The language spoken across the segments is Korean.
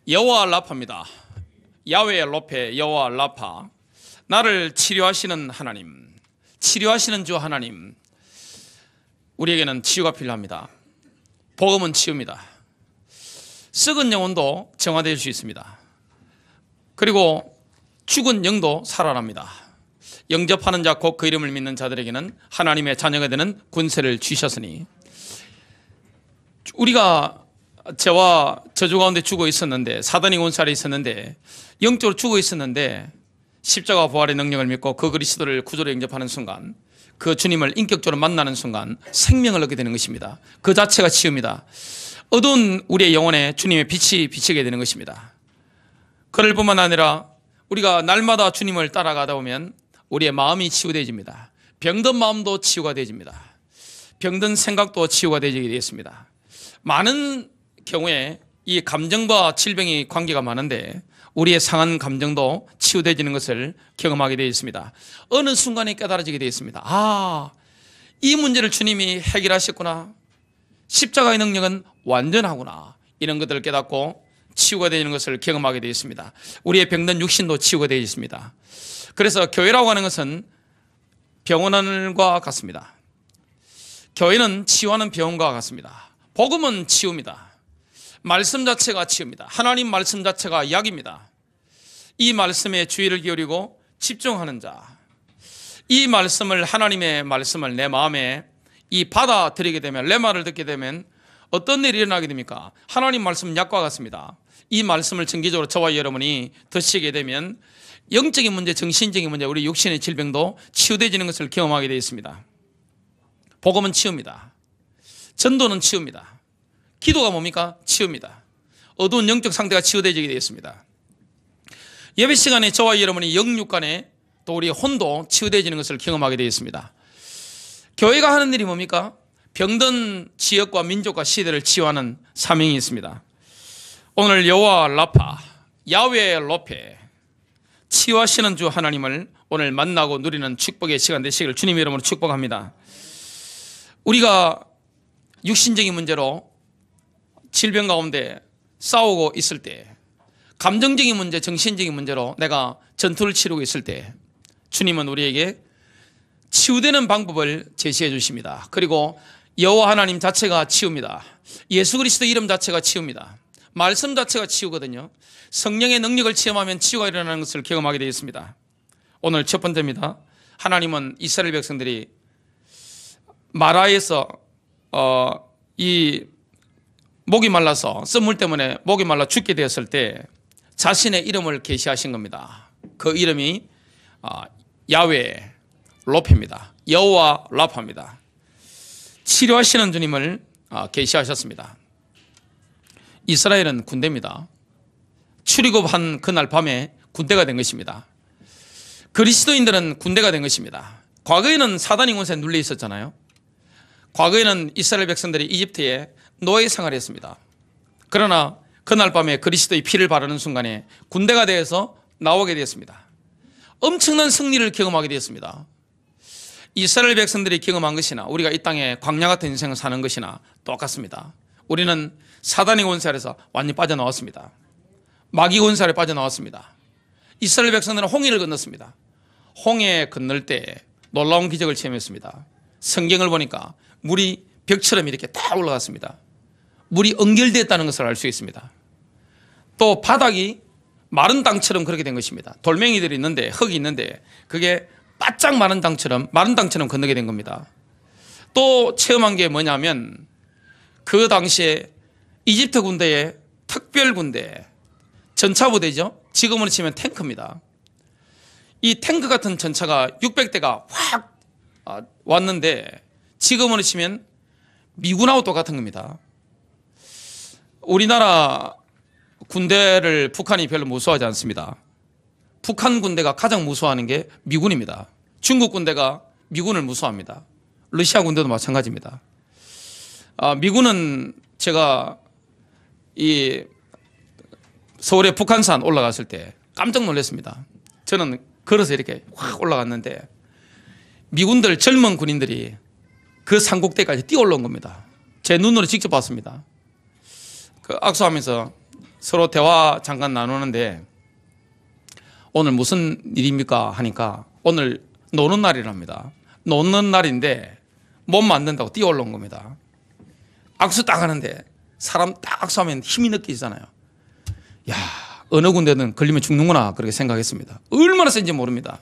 여호와 라파입니다. 야훼 로페 여호와 라파. 나를 치료하시는 하나님, 치료하시는 주 하나님. 우리에게는 치유가 필요합니다. 복음은 치유입니다. 썩은 영혼도 정화될 수 있습니다. 그리고 죽은 영도 살아납니다. 영접하는 자 곧 그 이름을 믿는 자들에게는 하나님의 자녀가 되는 군세를 주셨으니, 우리가 죄와 저주 가운데 죽어 있었는데, 사단이 원살에 있었는데, 영적으로 죽어 있었는데, 십자가 부활의 능력을 믿고 그 그리스도를 구주로 영접하는 순간, 그 주님을 인격적으로 만나는 순간 생명을 얻게 되는 것입니다. 그 자체가 치유입니다. 어두운 우리의 영혼에 주님의 빛이 비치게 되는 것입니다. 그럴 뿐만 아니라 우리가 날마다 주님을 따라가다 보면 우리의 마음이 치유되어집니다. 병든 마음도 치유가 되어집니다. 병든 생각도 치유가 되어지게 되었습니다. 많은 경우에 이 감정과 질병이 관계가 많은데 우리의 상한 감정도 치유되어지는 것을 경험하게 되어 있습니다. 어느 순간에 깨달아지게 되어 있습니다. 아, 이 문제를 주님이 해결하셨구나. 십자가의 능력은 완전하구나. 이런 것들을 깨닫고 치유가 되는 것을 경험하게 되어 있습니다. 우리의 병든 육신도 치유가 되어 있습니다. 그래서 교회라고 하는 것은 병원과 같습니다. 교회는 치유하는 병원과 같습니다. 복음은 치유입니다. 말씀 자체가 치유입니다. 하나님 말씀 자체가 약입니다. 이 말씀에 주의를 기울이고 집중하는 자, 이 말씀을, 하나님의 말씀을 내 마음에 이 받아들이게 되면, 내 말을 듣게 되면 어떤 일이 일어나게 됩니까? 하나님 말씀은 약과 같습니다. 이 말씀을 정기적으로 저와 여러분이 드시게 되면 영적인 문제, 정신적인 문제, 우리 육신의 질병도 치유되어지는 것을 경험하게 되어 있습니다. 복음은 치유입니다. 전도는 치유입니다. 기도가 뭡니까? 치유입니다. 어두운 영적 상태가 치유되어지게 되어 있습니다. 예배 시간에 저와 여러분이 영육간에 또 우리 혼도 치유되어지는 것을 경험하게 되어 있습니다. 교회가 하는 일이 뭡니까? 병든 지역과 민족과 시대를 치유하는 사명이 있습니다. 오늘 여호와 라파, 야훼 로페, 치유하시는 주 하나님을 오늘 만나고 누리는 축복의 시간 되시기를 주님의 이름으로 축복합니다. 우리가 육신적인 문제로 질병 가운데 싸우고 있을 때, 감정적인 문제, 정신적인 문제로 내가 전투를 치르고 있을 때 주님은 우리에게 치유되는 방법을 제시해 주십니다. 그리고 여호와 하나님 자체가 치유입니다. 예수 그리스도 이름 자체가 치유입니다. 말씀 자체가 치유거든요. 성령의 능력을 체험하면 치유가 일어나는 것을 경험하게 되어 있습니다. 오늘 첫 번째입니다. 하나님은 이스라엘 백성들이 마라에서 이 목이 말라서, 썰물 때문에 목이 말라 죽게 되었을 때 자신의 이름을 계시하신 겁니다. 그 이름이 야훼 로페입니다. 여호와 라파입니다. 치료하시는 주님을 계시하셨습니다. 이스라엘은 군대입니다. 출애굽한 그날 밤에 군대가 된 것입니다. 그리스도인들은 군대가 된 것입니다. 과거에는 사단의 권세에 눌려 있었잖아요. 과거에는 이스라엘 백성들이 이집트에 노예 생활을 했습니다. 그러나 그날 밤에 그리스도의 피를 바르는 순간에 군대가 되어서 나오게 되었습니다. 엄청난 승리를 경험하게 되었습니다. 이스라엘 백성들이 경험한 것이나 우리가 이 땅에 광야 같은 인생을 사는 것이나 똑같습니다. 우리는 사단의 권세에서 완전히 빠져나왔습니다. 마귀 권세에 빠져나왔습니다. 이스라엘 백성들은 홍해를 건넜습니다. 홍해 건널 때 놀라운 기적을 체험했습니다. 성경을 보니까 물이 벽처럼 이렇게 다 올라갔습니다. 물이 연결됐다는 것을 알 수 있습니다. 또 바닥이 마른 땅처럼 그렇게 된 것입니다. 돌멩이들이 있는데, 흙이 있는데 그게 바짝 마른 땅처럼 건너게 된 겁니다. 또 체험한 게 뭐냐면, 그 당시에 이집트 군대의 특별 군대, 전차부대죠. 지금으로 치면 탱크입니다. 이 탱크 같은 전차가 600대가 확 왔는데 지금으로 치면 미군하고 똑같은 겁니다. 우리나라 군대를 북한이 별로 무서워하지 않습니다. 북한 군대가 가장 무서워하는 게 미군입니다. 중국 군대가 미군을 무서워합니다. 러시아 군대도 마찬가지입니다. 미군은 제가 이 서울의 북한산 올라갔을 때 깜짝 놀랐습니다. 저는 걸어서 이렇게 확 올라갔는데 미군들, 젊은 군인들이 그 산꼭대기까지 뛰어 올라온 겁니다. 제 눈으로 직접 봤습니다. 그 악수하면서 서로 대화 잠깐 나누는데 오늘 무슨 일입니까 하니까 오늘 노는 날이랍니다. 노는 날인데 몸 만든다고 뛰어 올라온 겁니다. 악수 딱 하는데 사람 딱 악수하면 힘이 느껴지잖아요. 야, 어느 군데는 걸리면 죽는구나 그렇게 생각했습니다. 얼마나 센지 모릅니다.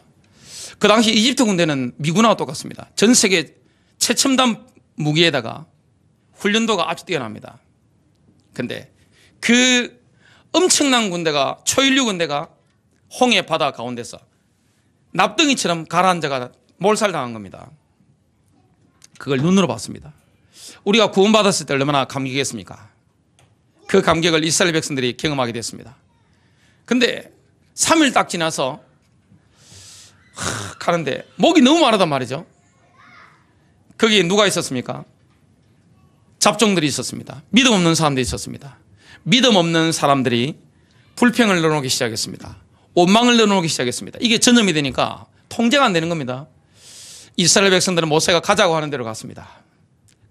그 당시 이집트 군대는 미군하고 똑같습니다. 전 세계 최첨단 무기에다가 훈련도가 아주 뛰어납니다. 근데 그 엄청난 군대가, 초인류 군대가 홍해 바다 가운데서 납덩이처럼 가라앉아가 몰살당한 겁니다. 그걸 눈으로 봤습니다. 우리가 구원받았을 때 얼마나 감격했습니까? 그 감격을 이스라엘 백성들이 경험하게 됐습니다. 근데 3일 딱 지나서 가는데 목이 너무 마르단 말이죠. 거기에 누가 있었습니까? 잡종들이 있었습니다. 믿음 없는 사람들이 있었습니다. 믿음 없는 사람들이 불평을 넣어놓기 시작했습니다. 원망을 넣어놓기 시작했습니다. 이게 전염이 되니까 통제가 안 되는 겁니다. 이스라엘 백성들은 모세가 가자고 하는 대로 갔습니다.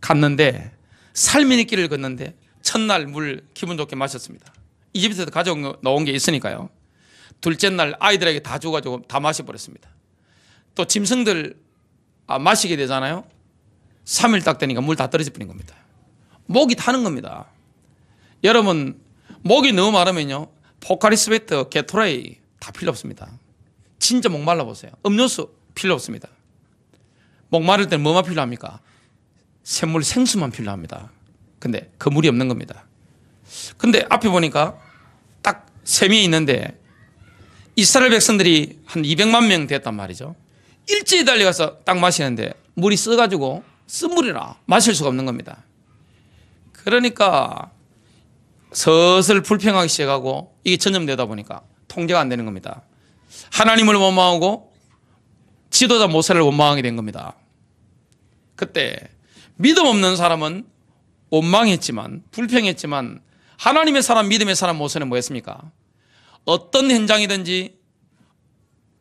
갔는데 살민의 길을 걷는데 첫날 물 기분 좋게 마셨습니다. 이집트에서 가져온 게 있으니까요. 둘째 날 아이들에게 다 줘가지고 다 마셔버렸습니다. 또 짐승들 마시게 되잖아요. 3일 딱 되니까 물 다 떨어져 버린 겁니다. 목이 타는 겁니다. 여러분 목이 너무 마르면요 포카리스베트, 게토레이 다 필요 없습니다. 진짜 목 말라보세요. 음료수 필요 없습니다. 목 마를 때는 뭐만 필요합니까? 샘물, 생수만 필요합니다. 근데 그 물이 없는 겁니다. 근데 앞에 보니까 딱 샘이 있는데 이스라엘 백성들이 한 200만 명 됐단 말이죠. 일제히 달려가서 딱 마시는데 물이 써가지고 쓴물이라 마실 수가 없는 겁니다. 그러니까 슬슬 불평하기 시작하고 이게 전염되다 보니까 통제가 안 되는 겁니다. 하나님을 원망하고 지도자 모세를 원망하게 된 겁니다. 그때 믿음 없는 사람은 원망했지만 불평했지만 하나님의 사람, 믿음의 사람 모세는 뭐 했습니까? 어떤 현장이든지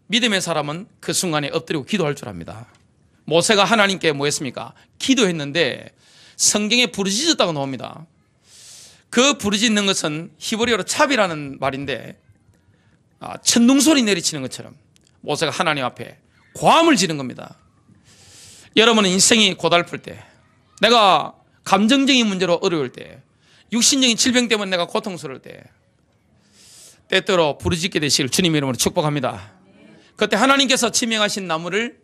믿음의 사람은 그 순간에 엎드리고 기도할 줄 압니다. 모세가 하나님께 뭐 했습니까? 기도했는데 성경에 부르짖었다고 나옵니다. 그 부르짖는 것은 히브리어로 찹이라는 말인데 천둥소리 내리치는 것처럼 모세가 하나님 앞에 고함을 지른 겁니다. 여러분은 인생이 고달플 때, 내가 감정적인 문제로 어려울 때, 육신적인 질병 때문에 내가 고통스러울 때 때때로 부르짖게 되시길 주님 이름으로 축복합니다. 그때 하나님께서 지명하신 나무를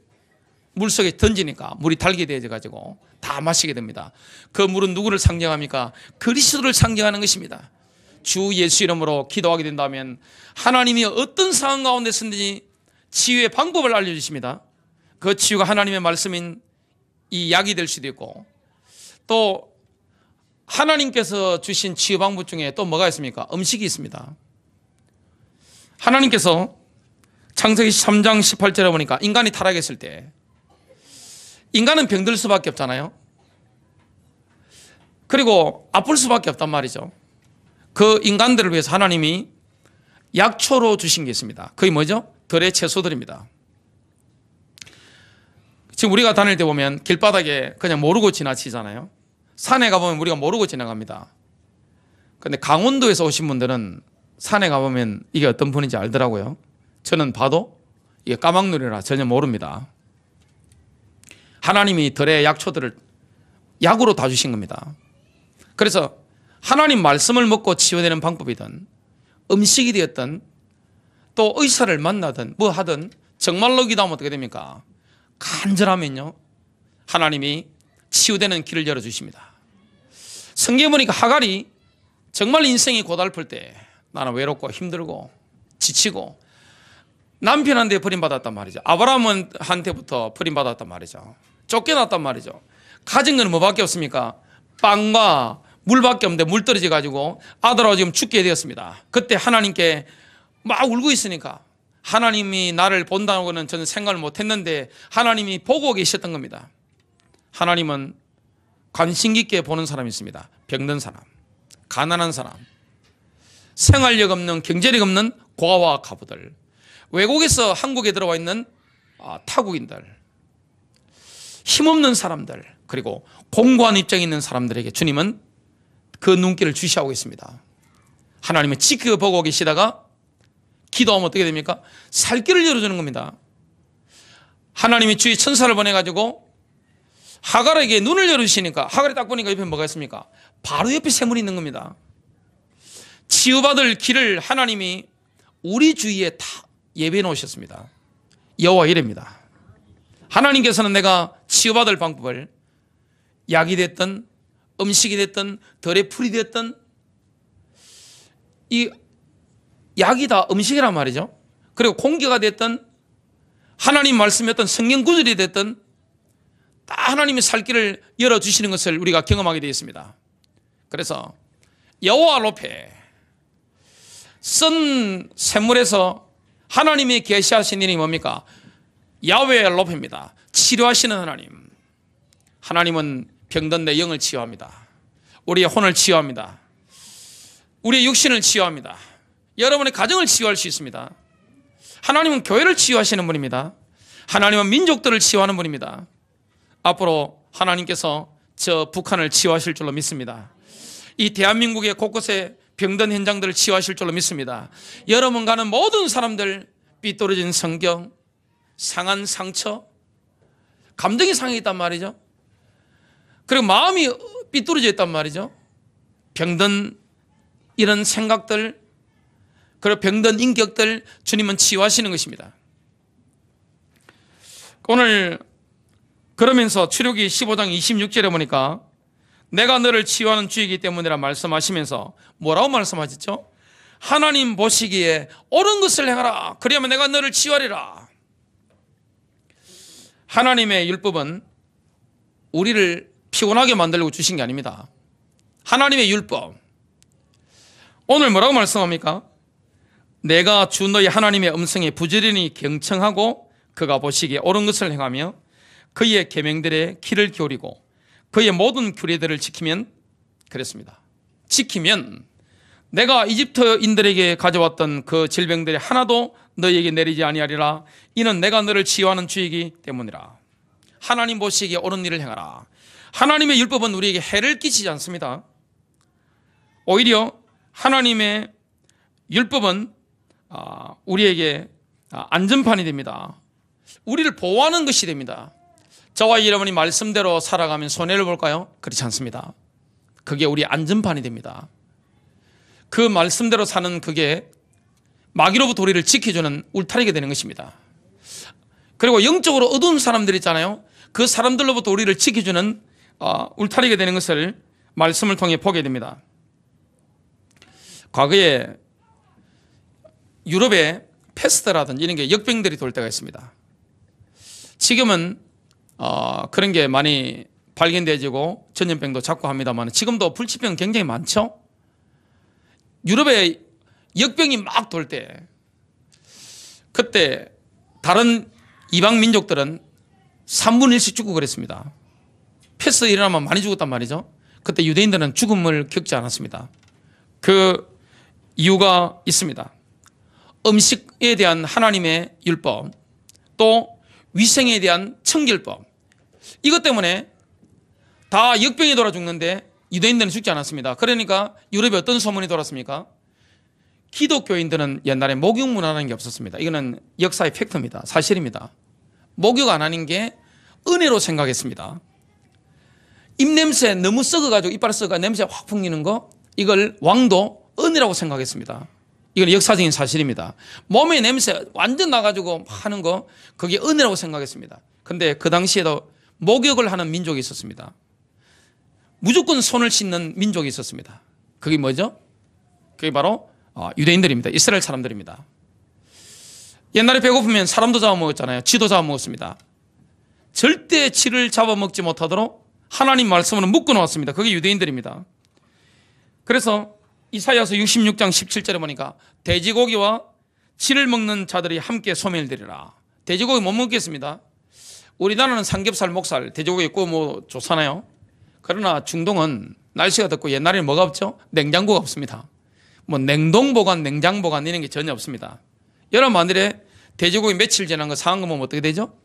물속에 던지니까 물이 달게 되어가지고 다 마시게 됩니다. 그 물은 누구를 상징합니까? 그리스도를 상징하는 것입니다. 주 예수 이름으로 기도하게 된다면 하나님이 어떤 상황 가운데 서든지 치유의 방법을 알려주십니다. 그 치유가 하나님의 말씀인 이 약이 될 수도 있고 또 하나님께서 주신 치유 방법 중에 또 뭐가 있습니까? 음식이 있습니다. 하나님께서 창세기 3장 18절에 보니까 인간이 타락했을 때 인간은 병들 수밖에 없잖아요. 그리고 아플 수밖에 없단 말이죠. 그 인간들을 위해서 하나님이 약초로 주신 게 있습니다. 그게 뭐죠? 들의 채소들입니다. 지금 우리가 다닐 때 보면 길바닥에 그냥 모르고 지나치잖아요. 산에 가보면 우리가 모르고 지나갑니다. 그런데 강원도에서 오신 분들은 산에 가보면 이게 어떤 분인지 알더라고요. 저는 봐도 이게 까막눈이라 전혀 모릅니다. 하나님이 들의 약초들을 약으로 다 주신 겁니다. 그래서 하나님 말씀을 먹고 치유되는 방법이든 음식이 되었든 또 의사를 만나든 뭐 하든 정말로 기도하면 어떻게 됩니까? 간절하면요 하나님이 치유되는 길을 열어주십니다. 성경에 보니까 하갈이 정말 인생이 고달플 때 나는 외롭고 힘들고 지치고 남편한테 버림받았단 말이죠. 아브라함한테부터 버림받았단 말이죠. 쫓겨났단 말이죠. 가진 건 뭐밖에 없습니까? 빵과 물밖에 없는데 물 떨어져 가지고 아들하고 지금 죽게 되었습니다. 그때 하나님께 막 울고 있으니까 하나님이 나를 본다고는 저는 생각을 못했는데 하나님이 보고 계셨던 겁니다. 하나님은 관심 깊게 보는 사람이 있습니다. 병든 사람, 가난한 사람, 생활력 없는, 경제력 없는 고아와 가부들, 외국에서 한국에 들어와 있는 타국인들, 힘없는 사람들, 그리고 공고한 입장에 있는 사람들에게 주님은 그 눈길을 주시하고 있습니다. 하나님은 지켜보고 계시다가 기도하면 어떻게 됩니까? 살 길을 열어주는 겁니다. 하나님이 주의 천사를 보내가지고 하갈에게 눈을 열어주시니까 하갈이 딱 보니까 옆에 뭐가 있습니까? 바로 옆에 샘물이 있는 겁니다. 치유받을 길을 하나님이 우리 주위에 다 예배해 놓으셨습니다. 여호와 이래입니다. 하나님께서는 내가 치유받을 방법을 약이 됐든 음식이 됐든 덜의 풀이 됐든 이 약이 다 음식이란 말이죠. 그리고 공기가 됐든 하나님 말씀이었던 성경 구절이 됐든 다 하나님의 살 길을 열어주시는 것을 우리가 경험하게 되어 있습니다. 그래서 여호와 높에 쓴 샘물에서 하나님이 계시하신 일이 뭡니까? 야훼 높입니다. 치료하시는 하나님. 하나님은 병든 내 영을 치유합니다. 우리의 혼을 치유합니다. 우리의 육신을 치유합니다. 여러분의 가정을 치유할 수 있습니다. 하나님은 교회를 치유하시는 분입니다. 하나님은 민족들을 치유하는 분입니다. 앞으로 하나님께서 저 북한을 치유하실 줄로 믿습니다. 이 대한민국의 곳곳에 병든 현장들을 치유하실 줄로 믿습니다. 여러분 가는 모든 사람들 삐뚤어진 성경, 상한 상처, 감정이 상해 있단 말이죠. 그리고 마음이 삐뚤어져 있단 말이죠. 병든 이런 생각들, 그리고 병든 인격들 주님은 치유하시는 것입니다. 오늘 그러면서 출애굽기 15장 26절에 보니까 내가 너를 치유하는 주이기 때문이라 말씀하시면서 뭐라고 말씀하셨죠? 하나님 보시기에 옳은 것을 행하라. 그리하면 내가 너를 치유하리라. 하나님의 율법은 우리를 피곤하게 만들고 주신 게 아닙니다. 하나님의 율법. 오늘 뭐라고 말씀합니까? 내가 주 너희 하나님의 음성에 부지런히 경청하고 그가 보시기에 옳은 것을 행하며 그의 계명들에 귀를 기울이고 그의 모든 규례들을 지키면 그랬습니다. 지키면 내가 이집트인들에게 가져왔던 그 질병들이 하나도 너희에게 내리지 아니하리라. 이는 내가 너를 치유하는 주이기 때문이라. 하나님 보시기에 옳은 일을 행하라. 하나님의 율법은 우리에게 해를 끼치지 않습니다. 오히려 하나님의 율법은 우리에게 안전판이 됩니다. 우리를 보호하는 것이 됩니다. 저와 여러분이 말씀대로 살아가면 손해를 볼까요? 그렇지 않습니다. 그게 우리 안전판이 됩니다. 그 말씀대로 사는 그게 마귀로부터 우리를 지켜주는 울타리가 되는 것입니다. 그리고 영적으로 어두운 사람들 있잖아요. 그 사람들로부터 우리를 지켜주는 울타리가 되는 것을 말씀을 통해 보게 됩니다. 과거에 유럽에 패스트라든지 이런 게 역병들이 돌 때가 있습니다. 지금은 그런 게 많이 발견되지고 전염병도 잡고 합니다만 지금도 불치병 굉장히 많죠. 유럽에 역병이 막 돌 때 그때 다른 이방 민족들은 3분의 1씩 죽고 그랬습니다. 패스 일어나면 많이 죽었단 말이죠. 그때 유대인들은 죽음을 겪지 않았습니다. 그 이유가 있습니다. 음식에 대한 하나님의 율법, 또 위생에 대한 청결법, 이것 때문에 다 역병이 돌아 죽는데 유대인들은 죽지 않았습니다. 그러니까 유럽에 어떤 소문이 돌았습니까? 기독교인들은 옛날에 목욕 문화라는 게 없었습니다. 이거는 역사의 팩트입니다. 사실입니다. 목욕 안 하는 게 은혜로 생각했습니다. 입냄새 너무 썩어가지고 이빨 썩어 냄새 확 풍기는 거, 이걸 왕도 은혜라고 생각했습니다. 이건 역사적인 사실입니다. 몸에 냄새 완전 나가지고 하는 거, 그게 은혜라고 생각했습니다. 근데 그 당시에도 목욕을 하는 민족이 있었습니다. 무조건 손을 씻는 민족이 있었습니다. 그게 뭐죠? 그게 바로 유대인들입니다. 이스라엘 사람들입니다. 옛날에 배고프면 사람도 잡아먹었잖아요. 쥐도 잡아먹었습니다. 절대 쥐를 잡아먹지 못하도록 하나님 말씀으로 묶어놓았습니다. 그게 유대인들입니다. 그래서 이사야서 66장 17절에 보니까 돼지고기와 쥐를 먹는 자들이 함께 소멸되리라. 돼지고기 못 먹겠습니다. 우리나라는 삼겹살, 목살, 돼지고기 구워 좋잖아요. 그러나 중동은 날씨가 덥고 옛날에는 뭐가 없죠? 냉장고가 없습니다. 뭐 냉동보관, 냉장보관 이런 게 전혀 없습니다. 여러분 만일에 돼지고기 며칠 지난 거 상한 거 보면 어떻게 되죠?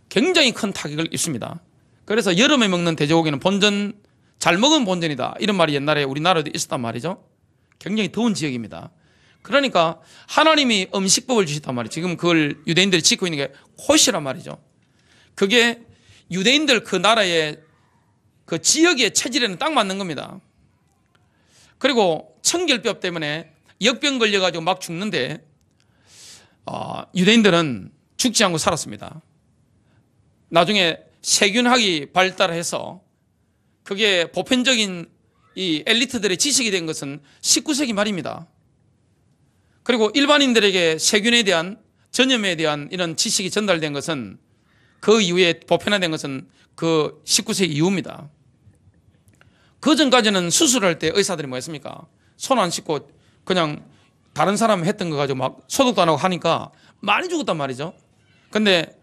굉장히 큰 타격을 입습니다. 그래서 여름에 먹는 돼지고기는 본전, 잘 먹은 본전이다, 이런 말이 옛날에 우리나라에도 있었단 말이죠. 굉장히 더운 지역입니다. 그러니까 하나님이 음식법을 주셨단 말이에요. 지금 그걸 유대인들이 지키고 있는 게 콧이란 말이죠. 그게 유대인들 그 나라의 그 지역의 체질에는 딱 맞는 겁니다. 그리고 청결병 때문에 역병 걸려가지고 막 죽는데 유대인들은 죽지 않고 살았습니다. 나중에 세균학이 발달해서 그게 보편적인 이 엘리트들의 지식이 된 것은 19세기 말입니다. 그리고 일반인들에게 세균에 대한 전염에 대한 이런 지식이 전달된 것은 그 이후에 보편화된 것은 그 19세기 이후입니다. 그 전까지는 수술할 때 의사들이 뭐 했습니까? 손 안 씻고 그냥 다른 사람 했던 거 가지고 막 소독도 안 하고 하니까 많이 죽었단 말이죠. 근데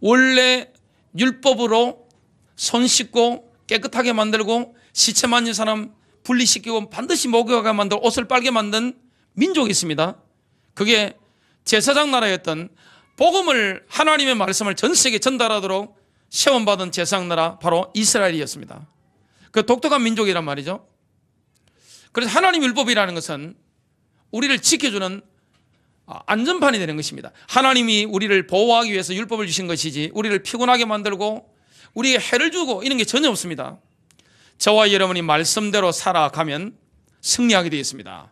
원래 율법으로 손 씻고 깨끗하게 만들고 시체 만진 사람 분리시키고 반드시 목욕하게 만들고 옷을 빨게 만든 민족이 있습니다. 그게 제사장 나라였던 복음을 하나님의 말씀을 전 세계에 전달하도록 세원받은 제사장 나라 바로 이스라엘이었습니다. 그 독특한 민족이란 말이죠. 그래서 하나님 율법이라는 것은 우리를 지켜주는 안전판이 되는 것입니다. 하나님이 우리를 보호하기 위해서 율법을 주신 것이지 우리를 피곤하게 만들고 우리에게 해를 주고 이런 게 전혀 없습니다. 저와 여러분이 말씀대로 살아가면 승리하게 되어 있습니다.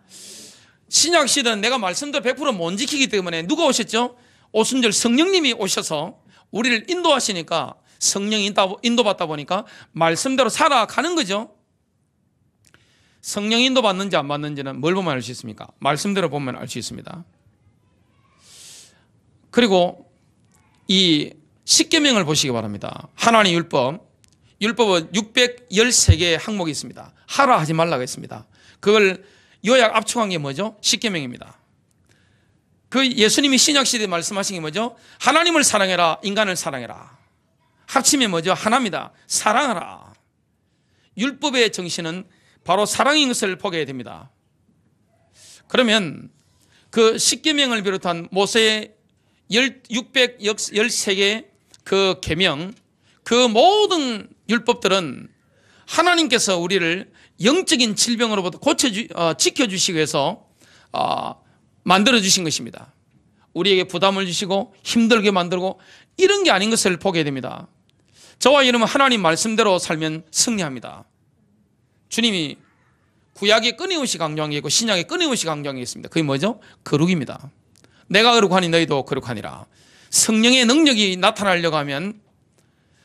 신약 시대는 내가 말씀대로 100%못 지키기 때문에 누가 오셨죠? 오순절 성령님이 오셔서 우리를 인도하시니까 성령이 인도받다 보니까 말씀대로 살아가는 거죠. 성령 인도 받는지 안 받는지는 뭘 보면 알 수 있습니까? 말씀대로 보면 알 수 있습니다. 그리고 이 십계명을 보시기 바랍니다. 하나님 율법은 613개의 항목이 있습니다. 하라 하지 말라가 있습니다. 그걸 요약 압축한 게 뭐죠? 십계명입니다. 그 예수님이 신약시대에 말씀하신 게 뭐죠? 하나님을 사랑해라, 인간을 사랑해라. 합치면 뭐죠? 하나입니다. 사랑하라. 율법의 정신은 바로 사랑인 것을 보게 됩니다. 그러면 그 십계명을 비롯한 모세의 613개 그 계명, 그 모든 율법들은 하나님께서 우리를 영적인 질병으로부터 지켜주시기 위해서 만들어주신 것입니다. 우리에게 부담을 주시고 힘들게 만들고 이런 게 아닌 것을 보게 됩니다. 저와 여러분 하나님 말씀대로 살면 승리합니다. 주님이 구약에 끊임없이 강조한 게 있고 신약에 끊임없이 강조한 게 있습니다. 그게 뭐죠? 거룩입니다. 내가 거룩하니 너희도 거룩하니라. 성령의 능력이 나타나려고 하면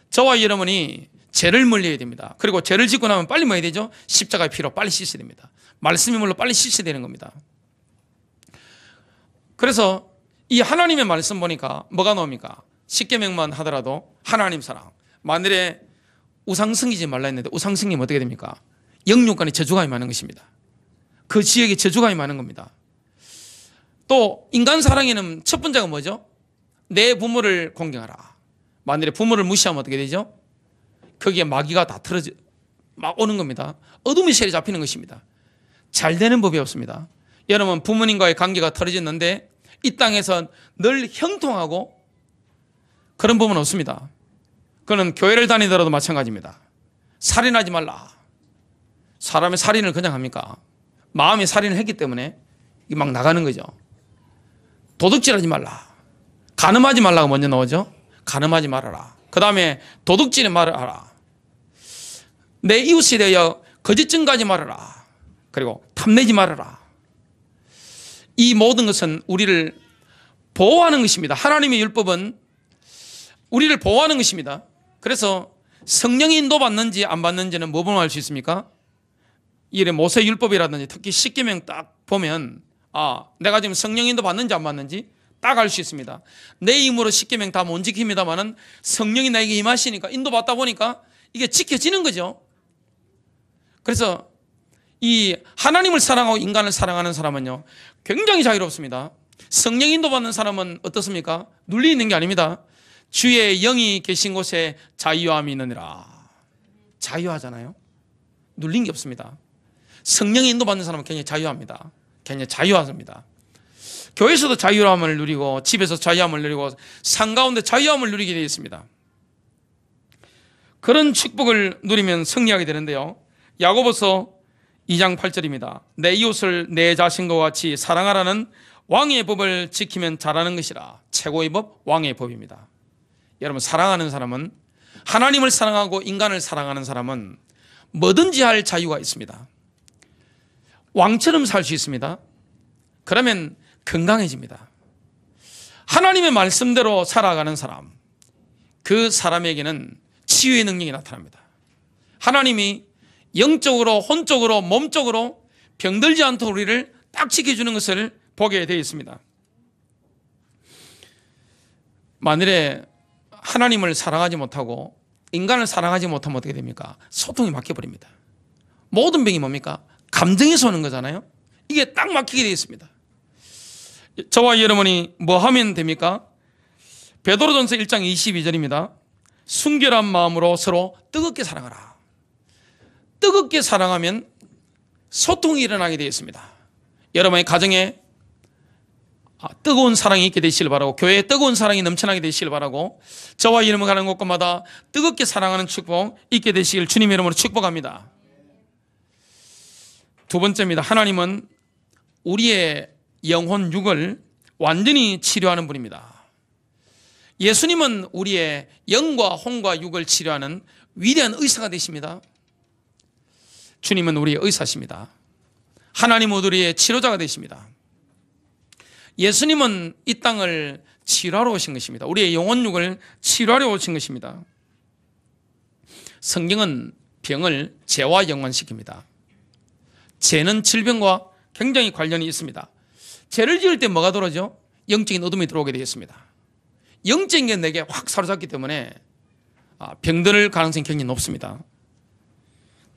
저와 여러분이 죄를 멀리해야 됩니다. 그리고 죄를 짓고 나면 빨리 뭐 해야 되죠? 십자가의 피로 빨리 씻어야 됩니다. 말씀의 물로 빨리 씻어야 되는 겁니다. 그래서 이 하나님의 말씀 보니까 뭐가 나옵니까? 십계명만 하더라도 하나님 사랑. 만일에 우상 섬기지 말라 했는데 우상 섬기면 어떻게 됩니까? 영육간에 저주가 임하는 것입니다. 그 지역에 저주가 임하는 겁니다. 또 인간 사랑에는 첫 번째가 뭐죠? 내 부모를 공경하라. 만일에 부모를 무시하면 어떻게 되죠? 거기에 마귀가 다 막 오는 겁니다. 어둠의 세력이 잡히는 것입니다. 잘 되는 법이 없습니다. 여러분 부모님과의 관계가 틀어졌는데 이 땅에서 늘 형통하고 그런 법은 없습니다. 그는 교회를 다니더라도 마찬가지입니다. 살인하지 말라. 사람의 살인을 그냥 합니까? 마음의 살인을 했기 때문에 이게 막 나가는 거죠. 도둑질하지 말라. 간음하지 말라가 먼저 나오죠. 간음하지 말아라. 그 다음에 도둑질의 말을 하라. 내 이웃에 대하여 거짓 증거하지 말아라. 그리고 탐내지 말아라. 이 모든 것은 우리를 보호하는 것입니다. 하나님의 율법은 우리를 보호하는 것입니다. 그래서 성령이 인도받는지 안 받는지는 뭐 보면 알 수 있습니까? 이 모세 율법이라든지 특히 십계명 딱 보면 내가 지금 성령 인도 받는지 안 받는지 딱 알 수 있습니다. 내 힘으로 십계명 다 못 지킵니다만은 성령이 나에게 임하시니까 인도받다 보니까 이게 지켜지는 거죠. 그래서 이 하나님을 사랑하고 인간을 사랑하는 사람은요 굉장히 자유롭습니다. 성령 인도받는 사람은 어떻습니까? 눌려 있는 게 아닙니다. 주의 영이 계신 곳에 자유함이 있느니라. 자유하잖아요. 눌린 게 없습니다. 성령이 인도받는 사람은 굉장히 자유합니다. 굉장히 자유합니다. 교회에서도 자유함을 누리고 집에서 자유함을 누리고 산 가운데 자유함을 누리게 되어 있습니다. 그런 축복을 누리면 승리하게 되는데요. 야고보서 2장 8절입니다. 내 이웃을 내 자신과 같이 사랑하라는 왕의 법을 지키면 잘하는 것이라. 최고의 법, 왕의 법입니다. 여러분, 사랑하는 사람은, 하나님을 사랑하고 인간을 사랑하는 사람은 뭐든지 할 자유가 있습니다. 왕처럼 살 수 있습니다. 그러면 건강해집니다. 하나님의 말씀대로 살아가는 사람, 그 사람에게는 치유의 능력이 나타납니다. 하나님이 영적으로, 혼적으로, 몸적으로 병들지 않도록 우리를 딱 지켜주는 것을 보게 되어 있습니다. 만일에 하나님을 사랑하지 못하고 인간을 사랑하지 못하면 어떻게 됩니까? 소통이 막혀버립니다. 모든 병이 뭡니까? 감정에서 오는 거잖아요. 이게 딱 막히게 되어 있습니다. 저와 여러분이 뭐 하면 됩니까? 베드로전서 1장 22절입니다. 순결한 마음으로 서로 뜨겁게 사랑하라. 뜨겁게 사랑하면 소통이 일어나게 되어 있습니다. 여러분의 가정에 뜨거운 사랑이 있게 되시길 바라고, 교회에 뜨거운 사랑이 넘쳐나게 되시길 바라고, 저와 여러분 가는 곳마다 뜨겁게 사랑하는 축복 있게 되시길 주님의 이름으로 축복합니다. 두 번째입니다. 하나님은 우리의 영혼 육을 완전히 치료하는 분입니다. 예수님은 우리의 영과 혼과 육을 치료하는 위대한 의사가 되십니다. 주님은 우리의 의사십니다. 하나님은 우리의 치료자가 되십니다. 예수님은 이 땅을 치료하러 오신 것입니다. 우리의 영혼육을 치료하러 오신 것입니다. 성경은 병을 죄와 연관시킵니다. 죄는 질병과 굉장히 관련이 있습니다. 죄를 지을 때 뭐가 들어오죠? 영적인 어둠이 들어오게 되겠습니다. 영적인 게 내게 확 사로잡기 때문에 병들 가능성이 굉장히 높습니다.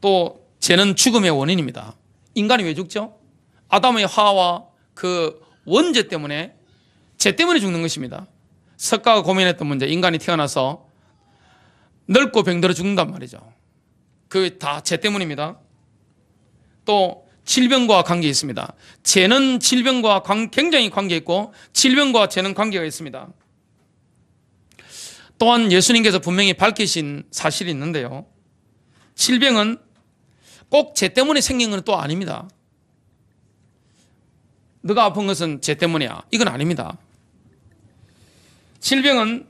또 죄는 죽음의 원인입니다. 인간이 왜 죽죠? 아담의 화와 그 원죄 때문에, 죄 때문에 죽는 것입니다. 석가가 고민했던 문제, 인간이 태어나서 늙고 병들어 죽는단 말이죠. 그게 다 죄 때문입니다. 또 질병과 관계 있습니다. 죄는 질병과 굉장히 관계 있고, 질병과 죄는 관계가 있습니다. 또한 예수님께서 분명히 밝히신 사실이 있는데요, 질병은 꼭 죄 때문에 생긴 건 또 아닙니다. 너가 아픈 것은 죄 때문이야, 이건 아닙니다. 질병은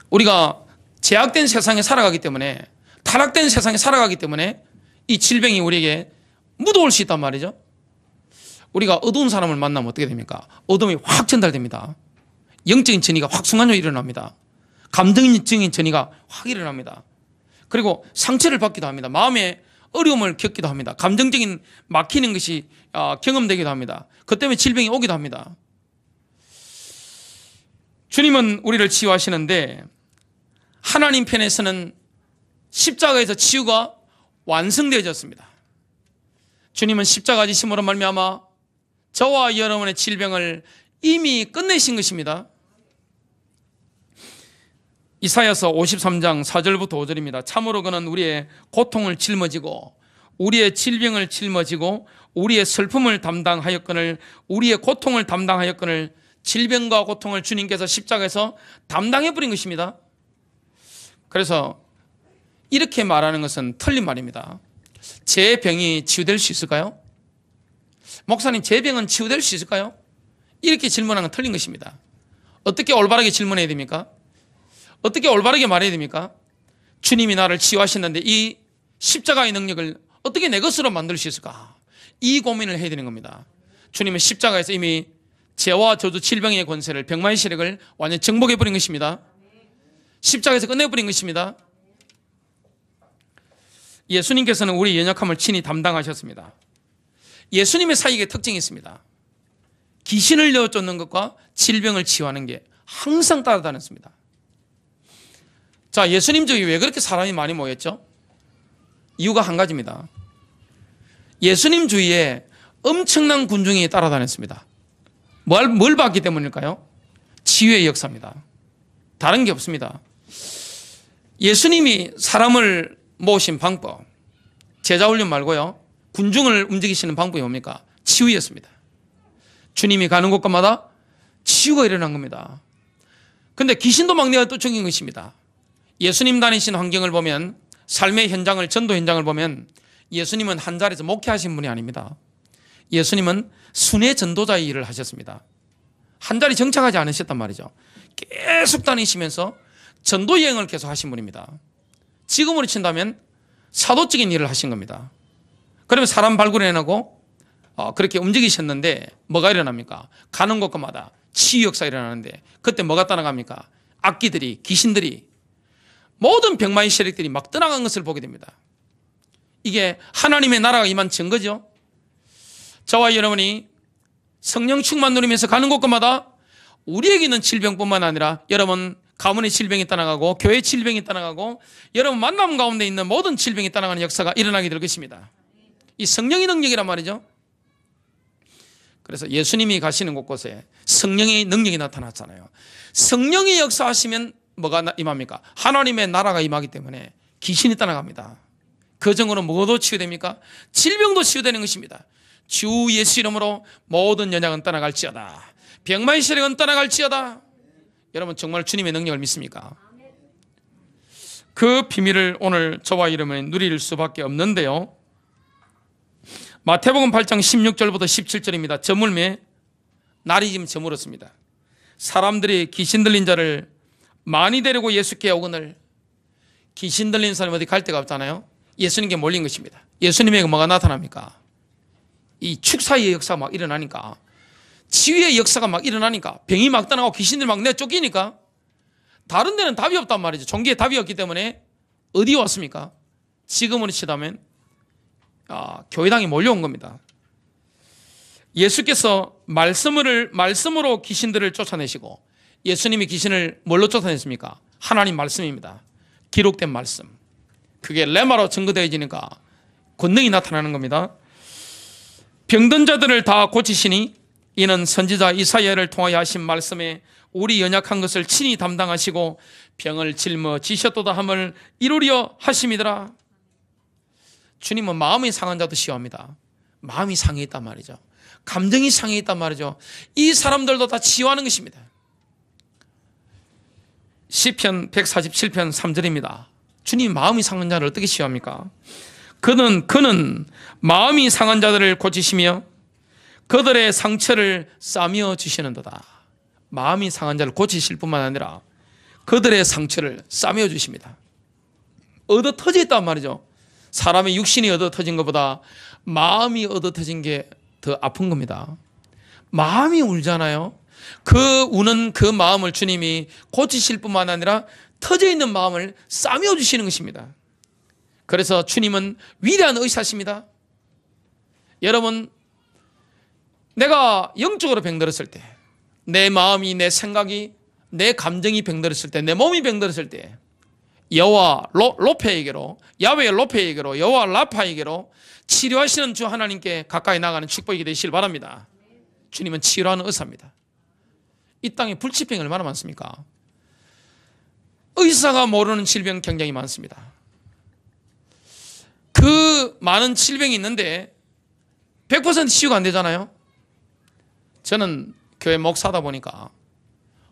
우리가 제약된 세상에 살아가기 때문에, 타락된 세상에 살아가기 때문에 이 질병이 우리에게 묻어올 수 있단 말이죠. 우리가 어두운 사람을 만나면 어떻게 됩니까? 어둠이 확 전달됩니다. 영적인 전이가 확 순간적으로 일어납니다. 감정적인 전이가 확 일어납니다. 그리고 상처를 받기도 합니다. 마음에 어려움을 겪기도 합니다. 감정적인 막히는 것이 경험되기도 합니다. 그 때문에 질병이 오기도 합니다. 주님은 우리를 치유하시는데, 하나님 편에서는 십자가에서 치유가 완성되어졌습니다. 주님은 십자가 지심으로 말미암아 저와 여러분의 질병을 이미 끝내신 것입니다. 이사야서 53장 4절부터 5절입니다. 참으로 그는 우리의 고통을 짊어지고 우리의 질병을 짊어지고 우리의 슬픔을 담당하였거늘, 우리의 고통을 담당하였거늘, 질병과 고통을 주님께서 십자가에서 담당해버린 것입니다. 그래서 이렇게 말하는 것은 틀린 말입니다. 제 병이 치유될 수 있을까요? 목사님, 제 병은 치유될 수 있을까요? 이렇게 질문하는 건 틀린 것입니다. 어떻게 올바르게 질문해야 됩니까? 어떻게 올바르게 말해야 됩니까? 주님이 나를 치유하셨는데 이 십자가의 능력을 어떻게 내 것으로 만들 수 있을까? 이 고민을 해야 되는 겁니다. 주님은 십자가에서 이미 죄와 저주, 질병의 권세를, 병마의 세력을 완전히 정복해버린 것입니다. 십자가에서 끝내버린 것입니다. 예수님께서는 우리 연약함을 친히 담당하셨습니다. 예수님의 사역의 특징이 있습니다. 귀신을 내어쫓는 것과 질병을 치유하는 게 항상 따라다녔습니다. 자, 예수님 저기 왜 그렇게 사람이 많이 모였죠? 이유가 한 가지입니다. 예수님 주위에 엄청난 군중이 따라다녔습니다. 뭘 봤기 때문일까요? 치유의 역사입니다. 다른 게 없습니다. 예수님이 사람을 모으신 방법, 제자훈련 말고요, 군중을 움직이시는 방법이 뭡니까? 치유였습니다. 주님이 가는 곳마다 치유가 일어난 겁니다. 근데 귀신도 막 내어 쫓긴 것입니다. 예수님 다니신 환경을 보면, 삶의 현장을, 전도 현장을 보면 예수님은 한 자리에서 목회하신 분이 아닙니다. 예수님은 순회 전도자의 일을 하셨습니다. 한 자리 정착하지 않으셨단 말이죠. 계속 다니시면서 전도 여행을 계속 하신 분입니다. 지금으로 친다면 사도적인 일을 하신 겁니다. 그러면 사람 발굴해내고 그렇게 움직이셨는데 뭐가 일어납니까? 가는 곳마다 치유 역사가 일어나는데 그때 뭐가 떠나갑니까? 악기들이, 귀신들이, 모든 병마의 세력들이 막 떠나간 것을 보게 됩니다. 이게 하나님의 나라가 임한 증거죠. 저와 여러분이 성령 충만 누리면서 가는 곳마다 우리에게 있는 질병뿐만 아니라 여러분 가문의 질병이 떠나가고 교회 질병이 떠나가고 여러분 만남 가운데 있는 모든 질병이 떠나가는 역사가 일어나게 될 것입니다. 이 성령의 능력이란 말이죠. 그래서 예수님이 가시는 곳곳에 성령의 능력이 나타났잖아요. 성령이 역사하시면 뭐가 임합니까? 하나님의 나라가 임하기 때문에 귀신이 떠나갑니다. 그 정으로 뭐도 치유됩니까? 질병도 치유되는 것입니다. 주 예수 이름으로 모든 연약은 떠나갈지어다. 병마의 세력은 떠나갈지어다. 여러분 정말 주님의 능력을 믿습니까? 그 비밀을 오늘 저와 여러분이 누릴 수밖에 없는데요. 마태복음 8장 16절부터 17절입니다. 저물매 날이 지금 저물었습니다. 사람들이 귀신 들린 자를 많이 데리고 예수께 오거늘 귀신 들린 사람이 어디 갈 데가 없잖아요. 예수님께 몰린 것입니다. 예수님에게 뭐가 나타납니까? 이 축사의 역사가 막 일어나니까, 치유의 역사가 막 일어나니까, 병이 막 떠나고 귀신들이 막 내쫓기니까 다른 데는 답이 없단 말이죠. 종교에 답이 없기 때문에 어디 왔습니까? 지금으로 치다면 교회당에 몰려온 겁니다. 예수께서 말씀으로 귀신들을 쫓아내시고, 예수님이 귀신을 뭘로 쫓아냈습니까? 하나님 말씀입니다. 기록된 말씀. 그게 레마로 증거되어지니까 권능이 나타나는 겁니다. 병든 자들을 다 고치시니 이는 선지자 이사야를 통하여 하신 말씀에 우리 연약한 것을 친히 담당하시고 병을 짊어지셨도다 함을 이루려 하심이더라. 주님은 마음이 상한 자도 치유합니다. 마음이 상해 있단 말이죠. 감정이 상해 있단 말이죠. 이 사람들도 다 치유하는 것입니다. 시편 147편 3절입니다. 주님 마음이 상한 자를 어떻게 치유합니까? 그는 마음이 상한 자들을 고치시며 그들의 상처를 싸며 주시는도다. 마음이 상한 자를 고치실 뿐만 아니라 그들의 상처를 싸며 주십니다. 얻어 터져 있단 말이죠. 사람의 육신이 얻어 터진 것보다 마음이 얻어 터진 게 더 아픈 겁니다. 마음이 울잖아요. 그 우는 그 마음을 주님이 고치실 뿐만 아니라 터져 있는 마음을 싸며 주시는 것입니다. 그래서 주님은 위대한 의사십니다. 여러분, 내가 영적으로 병들었을 때, 내 마음이, 내 생각이, 내 감정이 병들었을 때, 내 몸이 병들었을 때 여호와 로페에게로, 야훼 로페에게로, 여호와 라파에게로 치료하시는 주 하나님께 가까이 나가는 축복이 되시길 바랍니다. 주님은 치료하는 의사입니다. 이 땅에 불치병이 얼마나 많습니까? 의사가 모르는 질병 굉장히 많습니다. 그 많은 질병이 있는데 100% 치유가 안 되잖아요. 저는 교회 목사다 보니까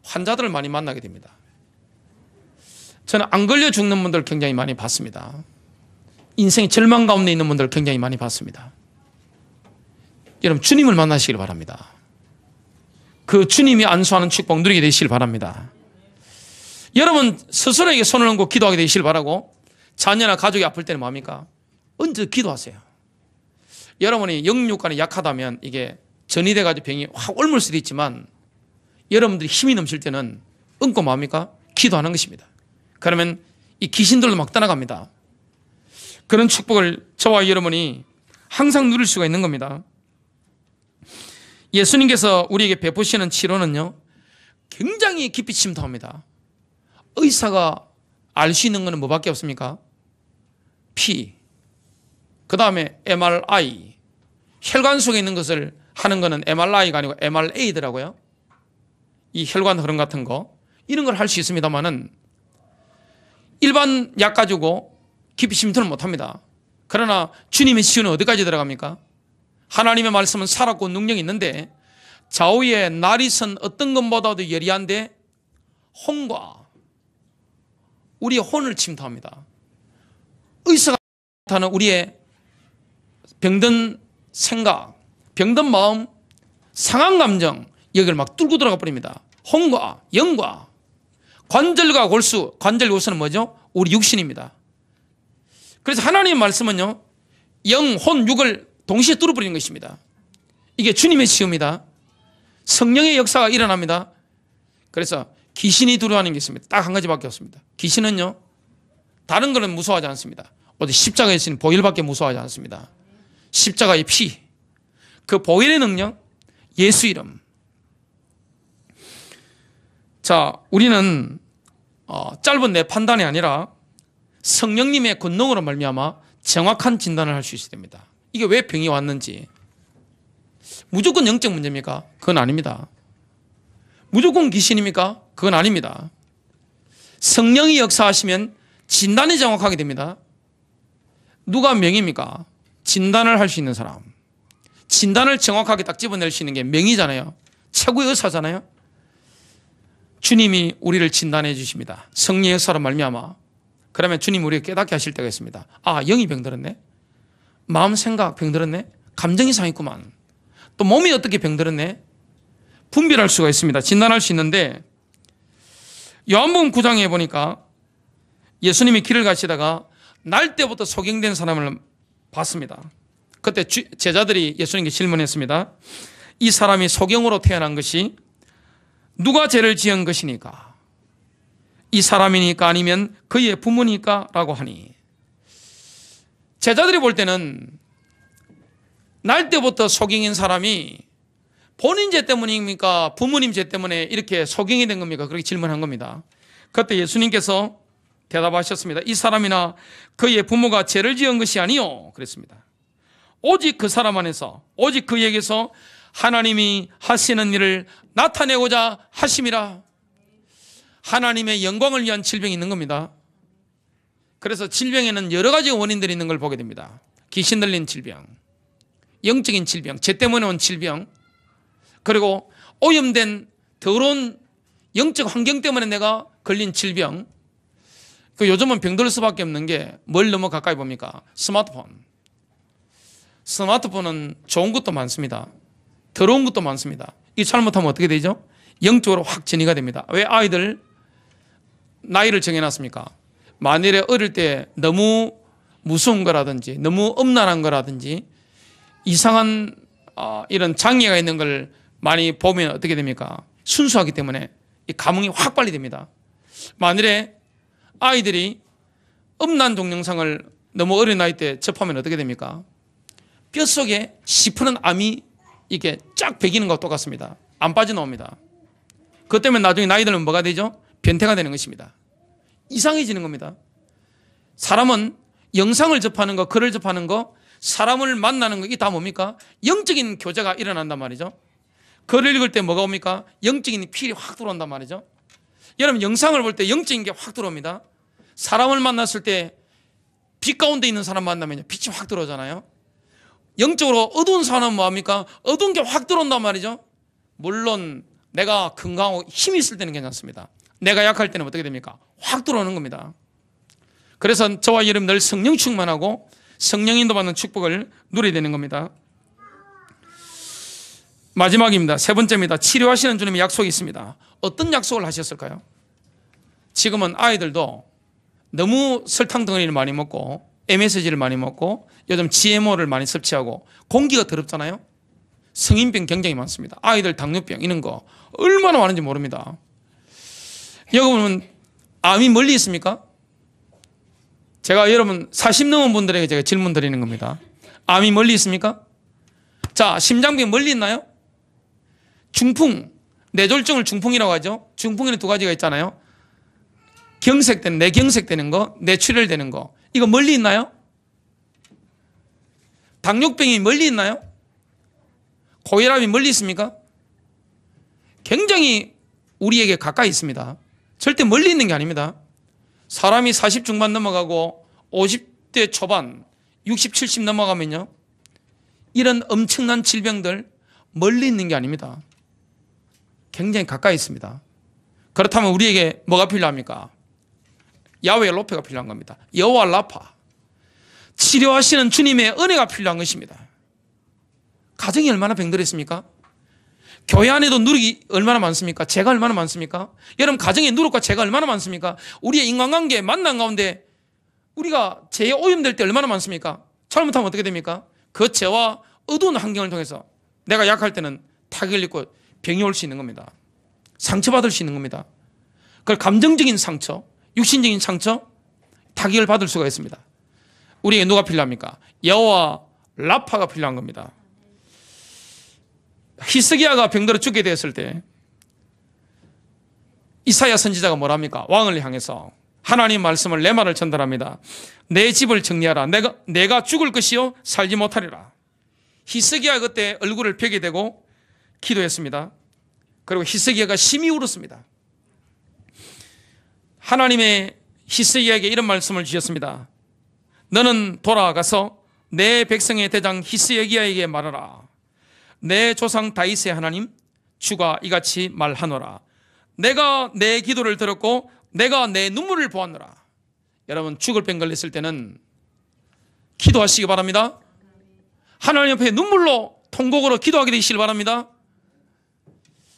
환자들을 많이 만나게 됩니다. 저는 안 걸려 죽는 분들 굉장히 많이 봤습니다. 인생의 절망 가운데 있는 분들 굉장히 많이 봤습니다. 여러분 주님을 만나시길 바랍니다. 그 주님이 안수하는 축복 누리게 되시길 바랍니다. 여러분 스스로에게 손을 얹고 기도하게 되시길 바라고, 자녀나 가족이 아플 때는 뭡니까? 언제 기도하세요. 여러분이 영육간이 약하다면 이게 전이 돼가지고 병이 확 옮을 수도 있지만 여러분들이 힘이 넘칠 때는 얹고 뭡니까? 기도하는 것입니다. 그러면 이 귀신들도 막 떠나갑니다. 그런 축복을 저와 여러분이 항상 누릴 수가 있는 겁니다. 예수님께서 우리에게 베푸시는 치료는요 굉장히 깊이 침투합니다. 의사가 알 수 있는 것은 뭐밖에 없습니까? 피, 그 다음에 MRI, 혈관 속에 있는 것을 하는 것은 MRI가 아니고 MRA더라고요. 이 혈관 흐름 같은 거, 이런 걸 할 수 있습니다만은 일반 약 가지고 깊이 침투는 못합니다. 그러나 주님의 치유는 어디까지 들어갑니까? 하나님의 말씀은 살았고 능력이 있는데 좌우에 날이 선 어떤 것보다도 예리한데 혼과 우리의 혼을 침투합니다. 의사가 나타나는 우리의 병든 생각, 병든 마음, 상한 감정, 여기를 막 뚫고 들어가 버립니다. 혼과 영과 관절과 골수, 관절 골수는 뭐죠? 우리 육신입니다. 그래서 하나님의 말씀은요, 영, 혼, 육을 동시에 뚫어버리는 것입니다. 이게 주님의 시험이다. 성령의 역사가 일어납니다. 그래서 귀신이 두려워하는 게 있습니다. 딱 한 가지밖에 없습니다. 귀신은요, 다른 거는 무서워하지 않습니다. 어디 십자가에 있는 보혈밖에 무서워하지 않습니다. 십자가의 피, 그 보혈의 능력, 예수 이름. 자, 우리는 짧은 내 판단이 아니라 성령님의 권능으로 말미암아 정확한 진단을 할 수 있어야 됩니다. 이게 왜 병이 왔는지. 무조건 영적 문제입니까? 그건 아닙니다. 무조건 귀신입니까? 그건 아닙니다. 성령이 역사하시면 진단이 정확하게 됩니다. 누가 명입니까? 진단을 할 수 있는 사람. 진단을 정확하게 딱 집어낼 수 있는 게 명이잖아요. 최고의 의사잖아요. 주님이 우리를 진단해 주십니다. 성령의 역사로 말미암아. 그러면 주님 우리에게 깨닫게 하실 때가 있습니다. 아, 영이 병들었네. 마음 생각 병들었네. 감정이 상했구만. 또 몸이 어떻게 병들었네. 분별할 수가 있습니다. 진단할 수 있는데, 요한복음 9장에 보니까 예수님이 길을 가시다가 날 때부터 소경된 사람을 봤습니다. 그때 제자들이 예수님께 질문했습니다. 이 사람이 소경으로 태어난 것이 누가 죄를 지은 것이니까? 이 사람이니까 아니면 그의 부모니까? 라고 하니, 제자들이 볼 때는 날 때부터 소경인 사람이 본인 죄 때문입니까? 부모님 죄 때문에 이렇게 소경이 된 겁니까? 그렇게 질문한 겁니다. 그때 예수님께서 대답하셨습니다. 이 사람이나 그의 부모가 죄를 지은 것이 아니요. 그랬습니다. 오직 그 사람 안에서, 오직 그에게서 하나님이 하시는 일을 나타내고자 하심이라. 하나님의 영광을 위한 질병이 있는 겁니다. 그래서 질병에는 여러 가지 원인들이 있는 걸 보게 됩니다. 귀신 들린 질병, 영적인 질병, 죄 때문에 온 질병, 그리고 오염된 더러운 영적 환경 때문에 내가 걸린 질병. 요즘은 병들 수밖에 없는 게 뭘 너무 가까이 봅니까? 스마트폰. 스마트폰은 좋은 것도 많습니다. 더러운 것도 많습니다. 이 잘못하면 어떻게 되죠? 영적으로 확 전이가 됩니다. 왜 아이들 나이를 정해놨습니까? 만일에 어릴 때 너무 무서운 거라든지 너무 음란한 거라든지 이상한 이런 장애가 있는 걸 많이 보면 어떻게 됩니까? 순수하기 때문에 이 감흥이 확 빨리 됩니다. 만일에 아이들이 음란 동영상을 너무 어린 나이 때 접하면 어떻게 됩니까? 뼛속에 시퍼런 암이 이게 쫙 배기는 것과 똑같습니다. 안 빠져나옵니다. 그것 때문에 나중에 나이 들면 뭐가 되죠? 변태가 되는 것입니다. 이상해지는 겁니다. 사람은 영상을 접하는 거, 글을 접하는 거, 사람을 만나는 거, 이게 다 뭡니까? 영적인 교제가 일어난단 말이죠. 글을 읽을 때 뭐가 옵니까? 영적인 필이 확 들어온단 말이죠. 여러분, 영상을 볼 때 영적인 게 확 들어옵니다. 사람을 만났을 때 빛 가운데 있는 사람 만나면 빛이 확 들어오잖아요. 영적으로 어두운 사람은 뭐합니까? 어두운 게 확 들어온단 말이죠. 물론 내가 건강하고 힘이 있을 때는 괜찮습니다. 내가 약할 때는 어떻게 됩니까? 확 들어오는 겁니다. 그래서 저와 여러분 늘 성령 충만하고 성령 인도받는 축복을 누려야 되는 겁니다. 마지막입니다. 세 번째입니다. 치료하시는 주님의 약속이 있습니다. 어떤 약속을 하셨을까요? 지금은 아이들도 너무 설탕 덩어리를 많이 먹고 MSG를 많이 먹고 요즘 GMO를 많이 섭취하고 공기가 더럽잖아요. 성인병 굉장히 많습니다. 아이들 당뇨병 이런 거 얼마나 많은지 모릅니다. 여러분은 암이 멀리 있습니까? 제가 여러분 40 넘은 분들에게 제가 질문 드리는 겁니다. 암이 멀리 있습니까? 자, 심장병 멀리 있나요? 중풍, 뇌졸중을 중풍이라고 하죠. 중풍에는 두 가지가 있잖아요. 경색되는, 뇌경색되는 거, 뇌출혈되는 거. 이거 멀리 있나요? 당뇨병이 멀리 있나요? 고혈압이 멀리 있습니까? 굉장히 우리에게 가까이 있습니다. 절대 멀리 있는 게 아닙니다. 사람이 40 중반 넘어가고 50대 초반, 60, 70 넘어가면요, 이런 엄청난 질병들 멀리 있는 게 아닙니다. 굉장히 가까이 있습니다. 그렇다면 우리에게 뭐가 필요합니까? 야훼 로페가 필요한 겁니다. 여호와 라파. 치료하시는 주님의 은혜가 필요한 것입니다. 가정이 얼마나 병들었습니까? 교회 안에도 누룩이 얼마나 많습니까? 죄가 얼마나 많습니까? 여러분, 가정의 누룩과 죄가 얼마나 많습니까? 우리의 인간관계, 만남 가운데 우리가 죄에 오염될 때 얼마나 많습니까? 잘못하면 어떻게 됩니까? 그 죄와 어두운 환경을 통해서 내가 약할 때는 타격을 입고 병이 올 수 있는 겁니다. 상처받을 수 있는 겁니다. 그 감정적인 상처, 육신적인 상처, 타격을 받을 수가 있습니다. 우리에게 누가 필요합니까? 여호와 라파가 필요한 겁니다. 히스기야가 병들어 죽게 되었을 때 이사야 선지자가 뭐랍니까? 왕을 향해서 하나님 말씀을 내 말을 전달합니다. 내 집을 정리하라. 내가 죽을 것이요 살지 못하리라. 히스기야 그때 얼굴을 벽에 대고 기도했습니다. 그리고 히스기야가 심히 울었습니다. 하나님의 히스기야에게 이런 말씀을 주셨습니다. 너는 돌아가서 내 백성의 대장 히스기야에게 말하라. 내 조상 다윗의 하나님 주가 이같이 말하노라. 내가 내 기도를 들었고 내가 내 눈물을 보았노라. 여러분, 죽을 병 걸렸을 때는 기도하시기 바랍니다. 하나님 앞에 눈물로 통곡으로 기도하게 되시길 바랍니다.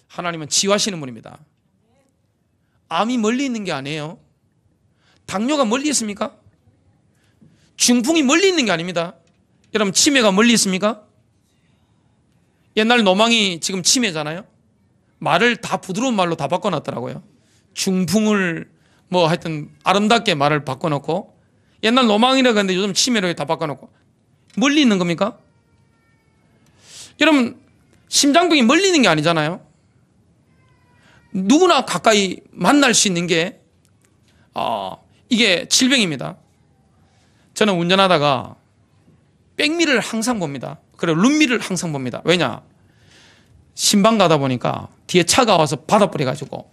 하나님은 치유하시는 분입니다. 암이 멀리 있는 게 아니에요. 당뇨가 멀리 있습니까? 중풍이 멀리 있는 게 아닙니다. 여러분, 치매가 멀리 있습니까? 옛날 노망이 지금 치매잖아요. 말을 다 부드러운 말로 다 바꿔놨더라고요. 중풍을 뭐 하여튼 아름답게 말을 바꿔놓고, 옛날 노망이라고 했는데 요즘 치매로 다 바꿔놓고. 멀리 있는 겁니까? 여러분, 심장병이 멀리 있는 게 아니잖아요. 누구나 가까이 만날 수 있는 게 이게 질병입니다. 저는 운전하다가 백미를 항상 봅니다. 그리고 룸미를 항상 봅니다. 왜냐? 신방 가다 보니까 뒤에 차가 와서 받아버려가지고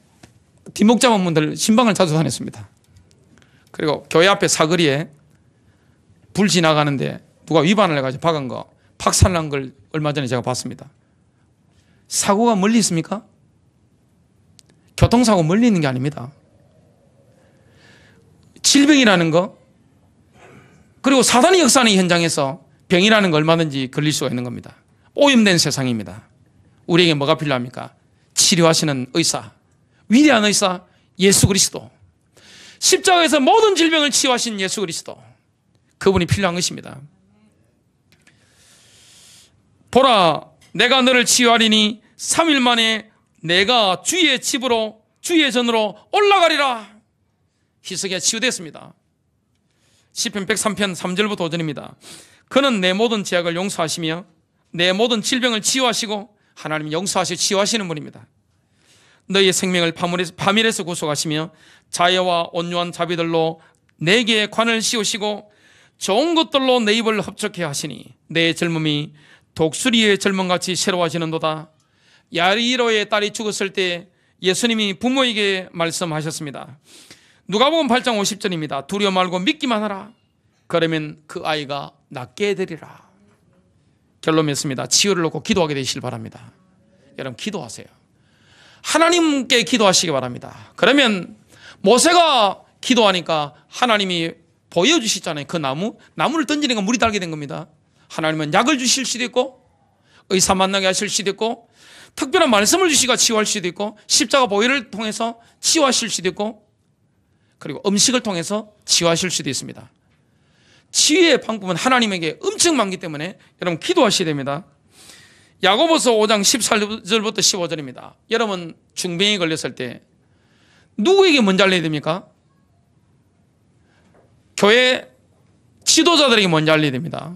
뒷목 잡은 분들 신방을 자주 다녔습니다. 그리고 교회 앞에 사거리에 불 지나가는데 누가 위반을 해가지고 박은 거, 박살난 걸 얼마 전에 제가 봤습니다. 사고가 멀리 있습니까? 교통사고 멀리 있는 게 아닙니다. 질병이라는 거, 그리고 사단의 역사하는 현장에서 병이라는 거 얼마든지 걸릴 수가 있는 겁니다. 오염된 세상입니다. 우리에게 뭐가 필요합니까? 치료하시는 의사, 위대한 의사 예수 그리스도, 십자가에서 모든 질병을 치유하신 예수 그리스도, 그분이 필요한 것입니다. 보라, 내가 너를 치유하리니 3일 만에 내가 주의 집으로 주의 전으로 올라가리라. 히스기야 치유됐습니다. 시편 103편 3절부터 5절입니다. 그는 내 모든 죄악을 용서하시며 내 모든 질병을 치유하시고, 하나님 용서하시고 치유하시는 분입니다. 너희의 생명을 파멸에서 구속하시며 자애와 온유한 자비들로 내게 관을 씌우시고 좋은 것들로 내 입을 흡족해 하시니 내 젊음이 독수리의 젊음같이 새로워지는도다. 야이로의 딸이 죽었을 때 예수님이 부모에게 말씀하셨습니다. 누가복음 8장 50절입니다. 두려워 말고 믿기만 하라. 그러면 그 아이가 낫게 되리라. 결론 맺습니다. 치유를 놓고 기도하게 되시길 바랍니다. 여러분, 기도하세요. 하나님께 기도하시기 바랍니다. 그러면 모세가 기도하니까 하나님이 보여주시잖아요. 그 나무를 던지니까 물이 달게 된 겁니다. 하나님은 약을 주실 수도 있고 의사 만나게 하실 수도 있고 특별한 말씀을 주시고 치유할 수도 있고 십자가 보혈을 통해서 치유하실 수도 있고 그리고 음식을 통해서 치유하실 수도 있습니다. 치유의 방법은 하나님에게 엄청 많기 때문에 여러분 기도하셔야 됩니다. 야고보서 5장 14절부터 15절입니다. 여러분 중병이 걸렸을 때 누구에게 먼저 알려야 됩니까? 교회 지도자들에게 먼저 알려야 됩니다.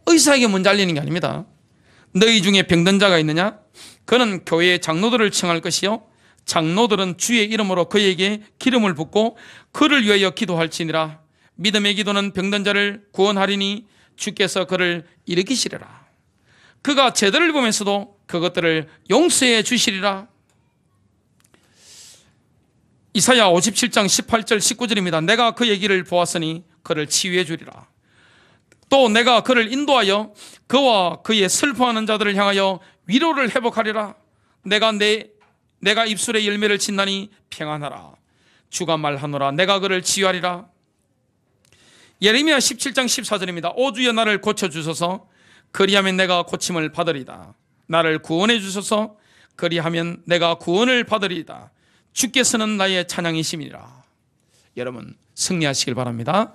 의사에게 먼저 알리는 게 아닙니다. 너희 중에 병든 자가 있느냐? 그는 교회의 장로들을 청할 것이요 장로들은 주의 이름으로 그에게 기름을 붓고 그를 위하여 기도할지니라. 믿음의 기도는 병든 자를 구원하리니 주께서 그를 일으키시리라. 그가 죄들을 보면서도 그것들을 용서해 주시리라. 이사야 57장 18절 19절입니다. 내가 그의 길을 보았으니 그를 치유해 주리라. 또 내가 그를 인도하여 그와 그의 슬퍼하는 자들을 향하여 위로를 회복하리라. 내가 입술의 열매를 짓나니 평안하라. 주가 말하노라. 내가 그를 치유하리라. 예레미야 17장 14절입니다. 오 주여 나를 고쳐주소서 그리하면 내가 고침을 받으리다. 나를 구원해 주소서 그리하면 내가 구원을 받으리다. 주께서는 나의 찬양이심이라. 여러분 승리하시길 바랍니다.